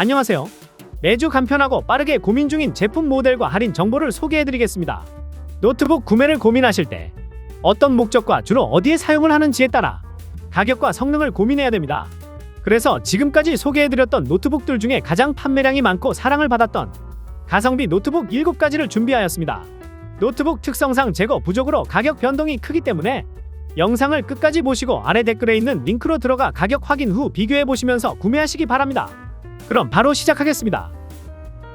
안녕하세요. 매주 간편하고 빠르게 고민 중인 제품 모델과 할인 정보를 소개해드리겠습니다. 노트북 구매를 고민하실 때 어떤 목적과 주로 어디에 사용을 하는지에 따라 가격과 성능을 고민해야 됩니다. 그래서 지금까지 소개해드렸던 노트북들 중에 가장 판매량이 많고 사랑을 받았던 가성비 노트북 7가지를 준비하였습니다. 노트북 특성상 재고 부족으로 가격 변동이 크기 때문에 영상을 끝까지 보시고 아래 댓글에 있는 링크로 들어가 가격 확인 후 비교해보시면서 구매하시기 바랍니다. 그럼 바로 시작하겠습니다.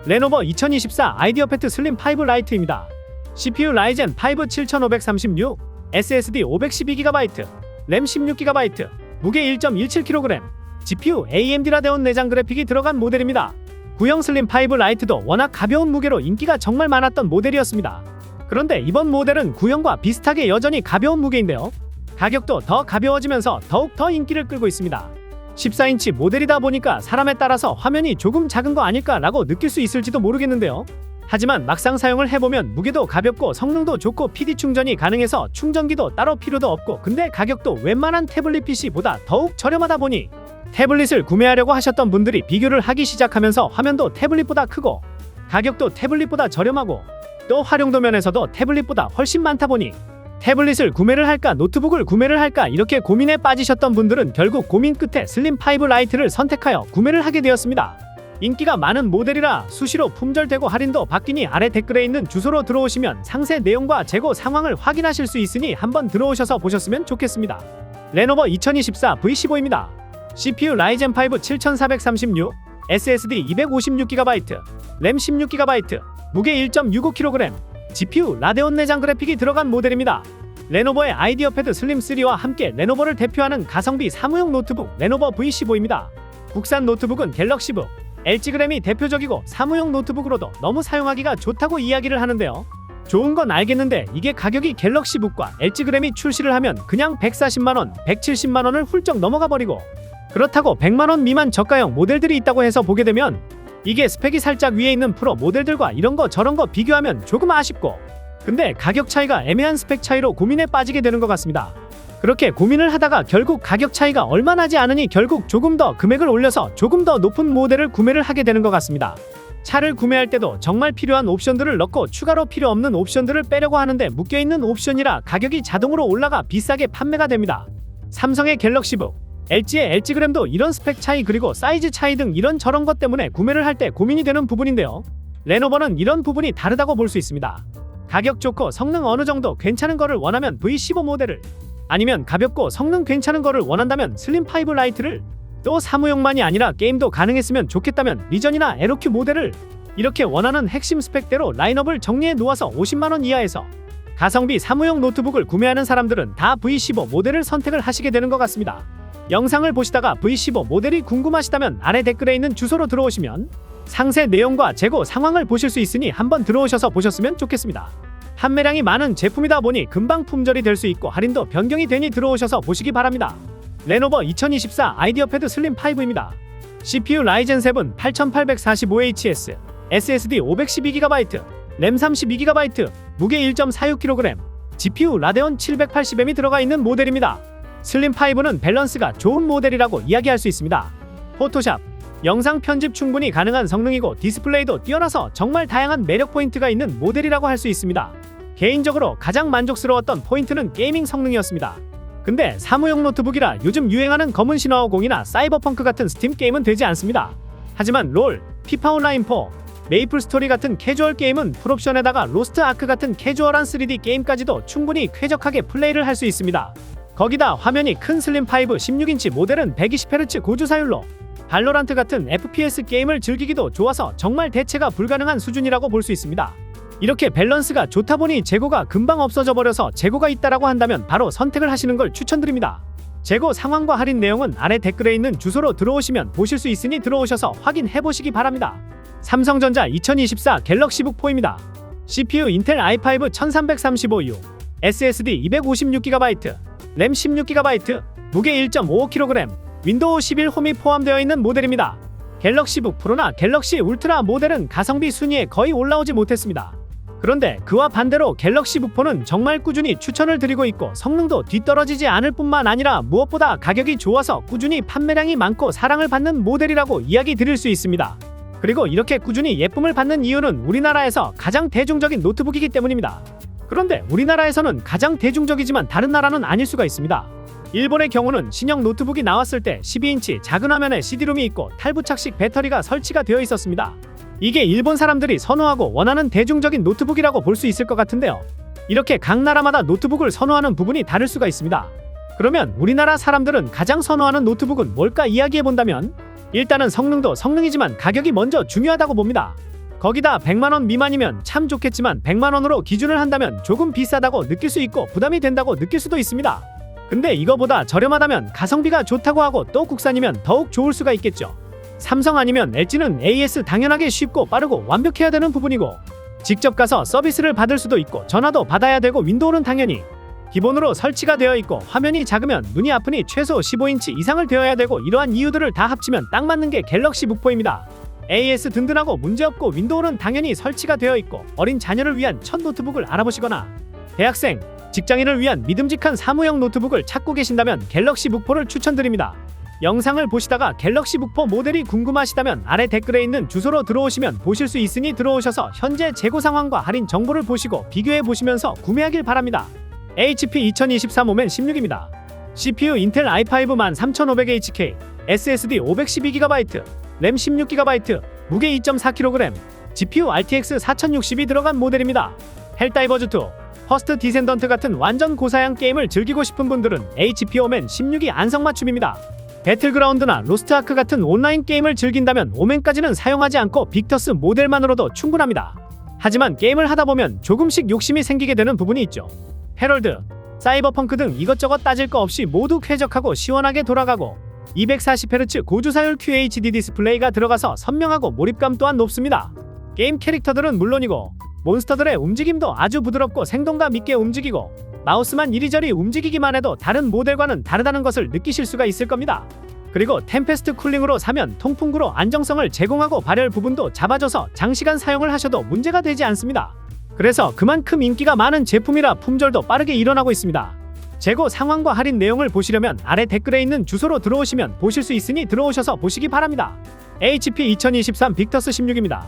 레노버 2024 아이디어패드 슬림 5 라이트입니다. CPU 라이젠 5 7536, SSD 512GB, 램 16GB, 무게 1.17kg, GPU AMD 라데온 내장 그래픽이 들어간 모델입니다. 구형 슬림 5 라이트도 워낙 가벼운 무게로 인기가 정말 많았던 모델이었습니다. 그런데 이번 모델은 구형과 비슷하게 여전히 가벼운 무게인데요. 가격도 더 가벼워지면서 더욱 더 인기를 끌고 있습니다. 14인치 모델이다 보니까 사람에 따라서 화면이 조금 작은 거 아닐까 라고 느낄 수 있을지도 모르겠는데요. 하지만 막상 사용을 해보면 무게도 가볍고 성능도 좋고 PD 충전이 가능해서 충전기도 따로 필요도 없고, 근데 가격도 웬만한 태블릿 PC보다 더욱 저렴하다 보니 태블릿을 구매하려고 하셨던 분들이 비교를 하기 시작하면서 화면도 태블릿보다 크고 가격도 태블릿보다 저렴하고 또 활용도 면에서도 태블릿보다 훨씬 많다 보니 태블릿을 구매를 할까 노트북을 구매를 할까 이렇게 고민에 빠지셨던 분들은 결국 고민 끝에 슬림 5 라이트를 선택하여 구매를 하게 되었습니다. 인기가 많은 모델이라 수시로 품절되고 할인도 받기니 아래 댓글에 있는 주소로 들어오시면 상세 내용과 재고 상황을 확인하실 수 있으니 한번 들어오셔서 보셨으면 좋겠습니다. 레노버 2024 V15입니다. CPU 라이젠 5 7436, SSD 256GB, 램 16GB, 무게 1.65kg, GPU 라데온 내장 그래픽이 들어간 모델입니다. 레노버의 아이디어패드 슬림 3와 함께 레노버를 대표하는 가성비 사무용 노트북 레노버 V15입니다. 국산 노트북은 갤럭시북, LG그램이 대표적이고 사무용 노트북으로도 너무 사용하기가 좋다고 이야기를 하는데요. 좋은 건 알겠는데 이게 가격이 갤럭시북과 LG그램이 출시를 하면 그냥 140만원, 170만원을 훌쩍 넘어가 버리고, 그렇다고 100만원 미만 저가형 모델들이 있다고 해서 보게 되면 이게 스펙이 살짝 위에 있는 프로 모델들과 이런거 저런거 비교하면 조금 아쉽고, 근데 가격 차이가 애매한 스펙 차이로 고민에 빠지게 되는 것 같습니다. 그렇게 고민을 하다가 결국 가격 차이가 얼마 나지 않으니 결국 조금 더 금액을 올려서 조금 더 높은 모델을 구매를 하게 되는 것 같습니다. 차를 구매할 때도 정말 필요한 옵션들을 넣고 추가로 필요 없는 옵션들을 빼려고 하는데 묶여있는 옵션이라 가격이 자동으로 올라가 비싸게 판매가 됩니다. 삼성의 갤럭시북, LG의 LG그램도 이런 스펙 차이 그리고 사이즈 차이 등 이런 저런 것 때문에 구매를 할 때 고민이 되는 부분인데요. 레노버는 이런 부분이 다르다고 볼 수 있습니다. 가격 좋고 성능 어느 정도 괜찮은 거를 원하면 V15 모델을, 아니면 가볍고 성능 괜찮은 거를 원한다면 슬림 5 라이트를, 또 사무용만이 아니라 게임도 가능했으면 좋겠다면 리전이나 에로큐 모델을, 이렇게 원하는 핵심 스펙대로 라인업을 정리해 놓아서 50만원 이하에서 가성비 사무용 노트북을 구매하는 사람들은 다 V15 모델을 선택을 하시게 되는 것 같습니다. 영상을 보시다가 V15 모델이 궁금하시다면 아래 댓글에 있는 주소로 들어오시면 상세 내용과 재고 상황을 보실 수 있으니 한번 들어오셔서 보셨으면 좋겠습니다. 판매량이 많은 제품이다 보니 금방 품절이 될 수 있고 할인도 변경이 되니 들어오셔서 보시기 바랍니다. 레노버 2024 아이디어패드 슬림 5입니다. CPU 라이젠 7 8845HS, SSD 512GB, 램 32GB, 무게 1.46kg, GPU 라데온 780M이 들어가 있는 모델입니다. 슬림 5는 밸런스가 좋은 모델이라고 이야기할 수 있습니다. 포토샵, 영상 편집 충분히 가능한 성능이고 디스플레이도 뛰어나서 정말 다양한 매력 포인트가 있는 모델이라고 할 수 있습니다. 개인적으로 가장 만족스러웠던 포인트는 게이밍 성능이었습니다. 근데 사무용 노트북이라 요즘 유행하는 검은 신화호0이나 사이버펑크 같은 스팀 게임은 되지 않습니다. 하지만 롤, 피파 온라인 4, 메이플 스토리 같은 캐주얼 게임은 풀옵션에다가 로스트 아크 같은 캐주얼한 3D 게임까지도 충분히 쾌적하게 플레이를 할 수 있습니다. 거기다 화면이 큰 슬림 5 16인치 모델은 120Hz 고주사율로 발로란트 같은 FPS 게임을 즐기기도 좋아서 정말 대체가 불가능한 수준이라고 볼 수 있습니다. 이렇게 밸런스가 좋다 보니 재고가 금방 없어져 버려서 재고가 있다라고 한다면 바로 선택을 하시는 걸 추천드립니다. 재고 상황과 할인 내용은 아래 댓글에 있는 주소로 들어오시면 보실 수 있으니 들어오셔서 확인해 보시기 바랍니다. 삼성전자 2024 갤럭시북 4입니다. CPU 인텔 i5 1335U, SSD 256GB, 램 16GB, 무게 1.55kg, 윈도우 11 홈이 포함되어 있는 모델입니다. 갤럭시북 프로나 갤럭시 울트라 모델은 가성비 순위에 거의 올라오지 못했습니다. 그런데 그와 반대로 갤럭시 북4는 정말 꾸준히 추천을 드리고 있고 성능도 뒤떨어지지 않을 뿐만 아니라 무엇보다 가격이 좋아서 꾸준히 판매량이 많고 사랑을 받는 모델이라고 이야기 드릴 수 있습니다. 그리고 이렇게 꾸준히 예쁨을 받는 이유는 우리나라에서 가장 대중적인 노트북이기 때문입니다. 그런데 우리나라에서는 가장 대중적이지만 다른 나라는 아닐 수가 있습니다. 일본의 경우는 신형 노트북이 나왔을 때 12인치 작은 화면에 CD롬이 있고 탈부착식 배터리가 설치가 되어 있었습니다. 이게 일본 사람들이 선호하고 원하는 대중적인 노트북이라고 볼 수 있을 것 같은데요. 이렇게 각 나라마다 노트북을 선호하는 부분이 다를 수가 있습니다. 그러면 우리나라 사람들은 가장 선호하는 노트북은 뭘까 이야기해본다면 일단은 성능도 성능이지만 가격이 먼저 중요하다고 봅니다. 거기다 100만원 미만이면 참 좋겠지만 100만원으로 기준을 한다면 조금 비싸다고 느낄 수 있고 부담이 된다고 느낄 수도 있습니다. 근데 이거보다 저렴하다면 가성비가 좋다고 하고 또 국산이면 더욱 좋을 수가 있겠죠. 삼성 아니면 LG는 AS 당연하게 쉽고 빠르고 완벽해야 되는 부분이고 직접 가서 서비스를 받을 수도 있고 전화도 받아야 되고 윈도우는 당연히 기본으로 설치가 되어 있고 화면이 작으면 눈이 아프니 최소 15인치 이상을 되어야 되고 이러한 이유들을 다 합치면 딱 맞는 게 갤럭시 북4입니다. AS 든든하고 문제없고 윈도우는 당연히 설치가 되어 있고 어린 자녀를 위한 첫 노트북을 알아보시거나 대학생, 직장인을 위한 믿음직한 사무용 노트북을 찾고 계신다면 갤럭시 북4를 추천드립니다. 영상을 보시다가 갤럭시 북4 모델이 궁금하시다면 아래 댓글에 있는 주소로 들어오시면 보실 수 있으니 들어오셔서 현재 재고 상황과 할인 정보를 보시고 비교해 보시면서 구매하길 바랍니다. HP 2023 오멘 16입니다. CPU 인텔 i5 13500HK, SSD 512GB, 램 16GB, 무게 2.4kg, GPU RTX 4060이 들어간 모델입니다. 헬다이버즈2, 퍼스트 디센던트 같은 완전 고사양 게임을 즐기고 싶은 분들은 HP 오멘 16이 안성맞춤입니다. 배틀그라운드나 로스트아크 같은 온라인 게임을 즐긴다면 오멘까지는 사용하지 않고 빅터스 모델만으로도 충분합니다. 하지만 게임을 하다보면 조금씩 욕심이 생기게 되는 부분이 있죠. 헤럴드, 사이버펑크 등 이것저것 따질 거 없이 모두 쾌적하고 시원하게 돌아가고 240Hz 고주사율 QHD 디스플레이가 들어가서 선명하고 몰입감 또한 높습니다. 게임 캐릭터들은 물론이고 몬스터들의 움직임도 아주 부드럽고 생동감 있게 움직이고 마우스만 이리저리 움직이기만 해도 다른 모델과는 다르다는 것을 느끼실 수가 있을 겁니다. 그리고 템페스트 쿨링으로 사면 통풍구로 안정성을 제공하고 발열 부분도 잡아줘서 장시간 사용을 하셔도 문제가 되지 않습니다. 그래서 그만큼 인기가 많은 제품이라 품절도 빠르게 일어나고 있습니다. 재고 상황과 할인 내용을 보시려면 아래 댓글에 있는 주소로 들어오시면 보실 수 있으니 들어오셔서 보시기 바랍니다. HP 2023 빅터스 16입니다.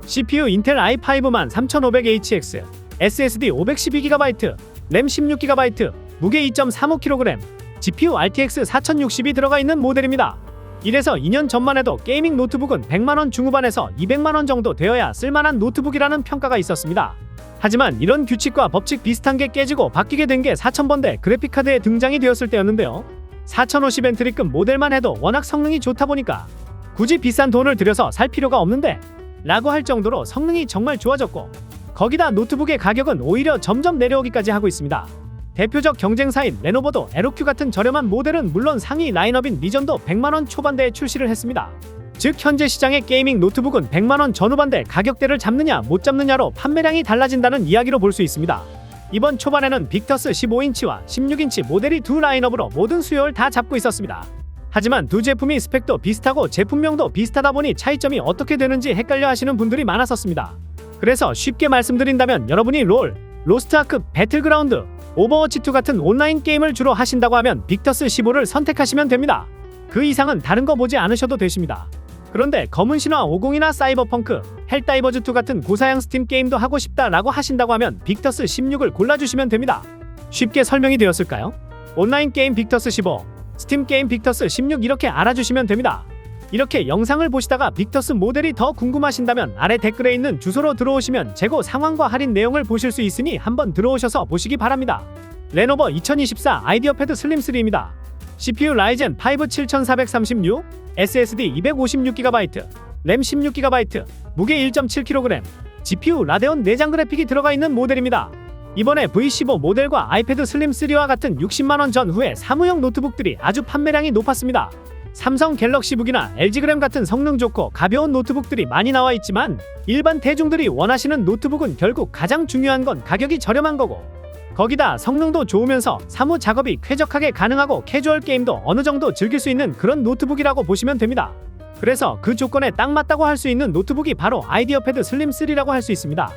CPU 인텔 i5 13500HX, SSD 512GB, 램 16GB, 무게 2.35kg, GPU RTX 4060이 들어가 있는 모델입니다. 이래서 2년 전만 해도 게이밍 노트북은 100만원 중후반에서 200만원 정도 되어야 쓸만한 노트북이라는 평가가 있었습니다. 하지만 이런 규칙과 법칙 비슷한 게 깨지고 바뀌게 된 게 4000번대 그래픽카드의 등장이 되었을 때였는데요. 4050 엔트리급 모델만 해도 워낙 성능이 좋다 보니까 굳이 비싼 돈을 들여서 살 필요가 없는데 라고 할 정도로 성능이 정말 좋아졌고 거기다 노트북의 가격은 오히려 점점 내려오기까지 하고 있습니다. 대표적 경쟁사인 레노버도 에로큐 같은 저렴한 모델은 물론 상위 라인업인 리전도 100만원 초반대에 출시를 했습니다. 즉 현재 시장의 게이밍 노트북은 100만원 전후반대 가격대를 잡느냐 못 잡느냐로 판매량이 달라진다는 이야기로 볼 수 있습니다. 이번 초반에는 빅터스 15인치와 16인치 모델이 두 라인업으로 모든 수요를 다 잡고 있었습니다. 하지만 두 제품이 스펙도 비슷하고 제품명도 비슷하다 보니 차이점이 어떻게 되는지 헷갈려 하시는 분들이 많았었습니다. 그래서 쉽게 말씀드린다면 여러분이 롤, 로스트아크, 배틀그라운드, 오버워치2 같은 온라인 게임을 주로 하신다고 하면 빅터스 15를 선택하시면 됩니다. 그 이상은 다른 거 보지 않으셔도 되십니다. 그런데 검은 신화 50이나 사이버펑크, 헬다이버즈2 같은 고사양 스팀 게임도 하고 싶다라고 하신다고 하면 빅터스 16을 골라주시면 됩니다. 쉽게 설명이 되었을까요? 온라인 게임 빅터스 15, 스팀 게임 빅터스 16 이렇게 알아주시면 됩니다. 이렇게 영상을 보시다가 빅터스 모델이 더 궁금하신다면 아래 댓글에 있는 주소로 들어오시면 재고 상황과 할인 내용을 보실 수 있으니 한번 들어오셔서 보시기 바랍니다. 레노버 2024 아이디어 패드 슬림 3입니다. CPU 라이젠 5 7436, SSD 256GB, 램 16GB, 무게 1.7kg, GPU 라데온 내장 그래픽이 들어가 있는 모델입니다. 이번에 V15 모델과 아이패드 슬림 3와 같은 60만원 전후의 사무용 노트북들이 아주 판매량이 높았습니다. 삼성 갤럭시북이나 LG그램 같은 성능 좋고 가벼운 노트북들이 많이 나와 있지만 일반 대중들이 원하시는 노트북은 결국 가장 중요한 건 가격이 저렴한 거고 거기다 성능도 좋으면서 사무 작업이 쾌적하게 가능하고 캐주얼 게임도 어느 정도 즐길 수 있는 그런 노트북이라고 보시면 됩니다. 그래서 그 조건에 딱 맞다고 할 수 있는 노트북이 바로 아이디어 패드 슬림 3라고 할 수 있습니다.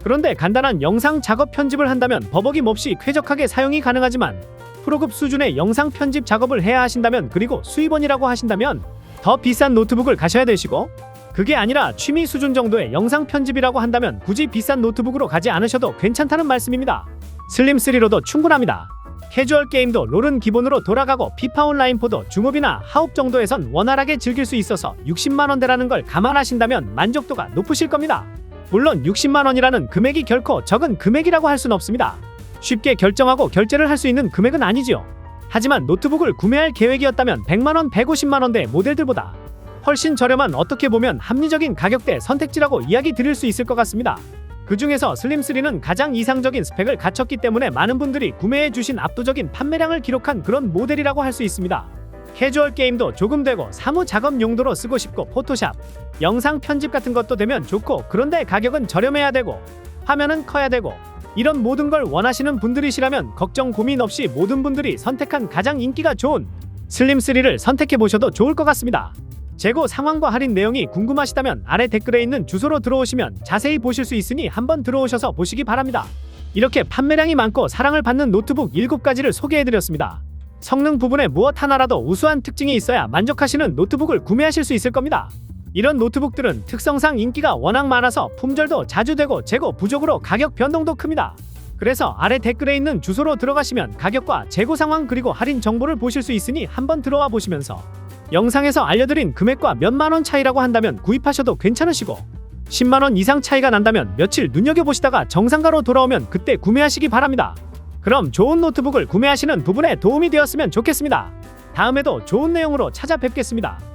그런데 간단한 영상 작업 편집을 한다면 버벅임 없이 쾌적하게 사용이 가능하지만 프로급 수준의 영상 편집 작업을 해야 하신다면, 그리고 수입원이라고 하신다면 더 비싼 노트북을 가셔야 되시고, 그게 아니라 취미 수준 정도의 영상 편집이라고 한다면 굳이 비싼 노트북으로 가지 않으셔도 괜찮다는 말씀입니다. 슬림3로도 충분합니다. 캐주얼 게임도 롤은 기본으로 돌아가고 피파 온라인4도 중업이나 하업 정도에선 원활하게 즐길 수 있어서 60만원대라는 걸 감안하신다면 만족도가 높으실 겁니다. 물론 60만원이라는 금액이 결코 적은 금액이라고 할 수는 없습니다. 쉽게 결정하고 결제를 할 수 있는 금액은 아니지요. 하지만 노트북을 구매할 계획이었다면 100만원, 150만원대 모델들보다 훨씬 저렴한, 어떻게 보면 합리적인 가격대 선택지라고 이야기 드릴 수 있을 것 같습니다. 그 중에서 슬림3는 가장 이상적인 스펙을 갖췄기 때문에 많은 분들이 구매해 주신 압도적인 판매량을 기록한 그런 모델이라고 할 수 있습니다. 캐주얼 게임도 조금 되고 사무 작업 용도로 쓰고 싶고 포토샵, 영상 편집 같은 것도 되면 좋고, 그런데 가격은 저렴해야 되고 화면은 커야 되고, 이런 모든 걸 원하시는 분들이시라면 걱정 고민 없이 모든 분들이 선택한 가장 인기가 좋은 슬림3를 선택해 보셔도 좋을 것 같습니다. 재고 상황과 할인 내용이 궁금하시다면 아래 댓글에 있는 주소로 들어오시면 자세히 보실 수 있으니 한번 들어오셔서 보시기 바랍니다. 이렇게 판매량이 많고 사랑을 받는 노트북 7가지를 소개해드렸습니다. 성능 부분에 무엇 하나라도 우수한 특징이 있어야 만족하시는 노트북을 구매하실 수 있을 겁니다. 이런 노트북들은 특성상 인기가 워낙 많아서 품절도 자주 되고 재고 부족으로 가격 변동도 큽니다. 그래서 아래 댓글에 있는 주소로 들어가시면 가격과 재고 상황 그리고 할인 정보를 보실 수 있으니 한번 들어와 보시면서 영상에서 알려드린 금액과 몇만원 차이라고 한다면 구입하셔도 괜찮으시고, 10만원 이상 차이가 난다면 며칠 눈여겨보시다가 정상가로 돌아오면 그때 구매하시기 바랍니다. 그럼 좋은 노트북을 구매하시는 부분에 도움이 되었으면 좋겠습니다. 다음에도 좋은 내용으로 찾아뵙겠습니다.